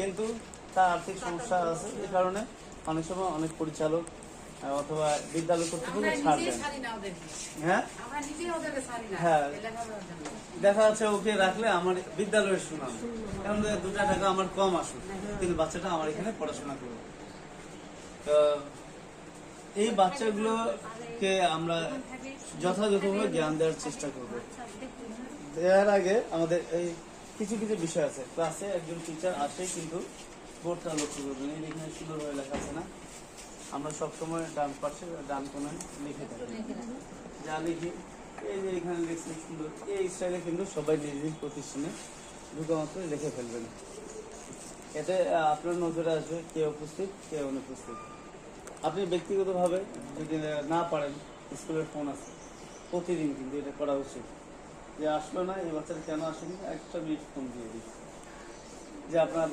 কিন্তু তার আর্থিক সমস্যা আছে, এই কারণে অনেক সময় অনেক পরিচালক অথবা বিদ্যালয় কর্তৃপক্ষ ছাড় দেন। হ্যাঁ হ্যাঁ, দেখা যাচ্ছে ওকে রাখলে আমার বিদ্যালয়ের সুনাম, কারণ 2 টাকা আমার কম আসুক, কিন্তু বাচ্চাটা আমার এখানে পড়াশোনা করবে। তো এই বাচ্চাগুলোকে আমরা যথাযথভাবে জ্ঞান দেওয়ার চেষ্টা করব। দেওয়ার আগে আমাদের এই কিছু কিছু বিষয় আছে। ক্লাসে একজন টিচার আসে, কিন্তু বোর্ডটা লক্ষ্য করবেন, এই এখানে সুন্দরভাবে লেখা আছে না, আমরা সবসময় ডান পাশে ডান কোনায় লিখে থাকি, যা লিখি এই যে এখানে লিখছি সুন্দর, এই স্টাইলে কিন্তু সবাই নিজ নিজ প্রতিষ্ঠানে ঢুকা মাত্র লিখে ফেলবেন। এতে আপনার নজরে আসবে কে উপস্থিত কে অনুপস্থিত। আপনি ব্যক্তিগতভাবে যদি না পারেন, স্কুলের ফোন আছে, প্রতিদিন কিন্তু এটা করা উচিত, যে আসলো না এই বাচ্চাটা কেন আসেনি, একটা মিনিট ফোন দিয়ে দিই যে আপনার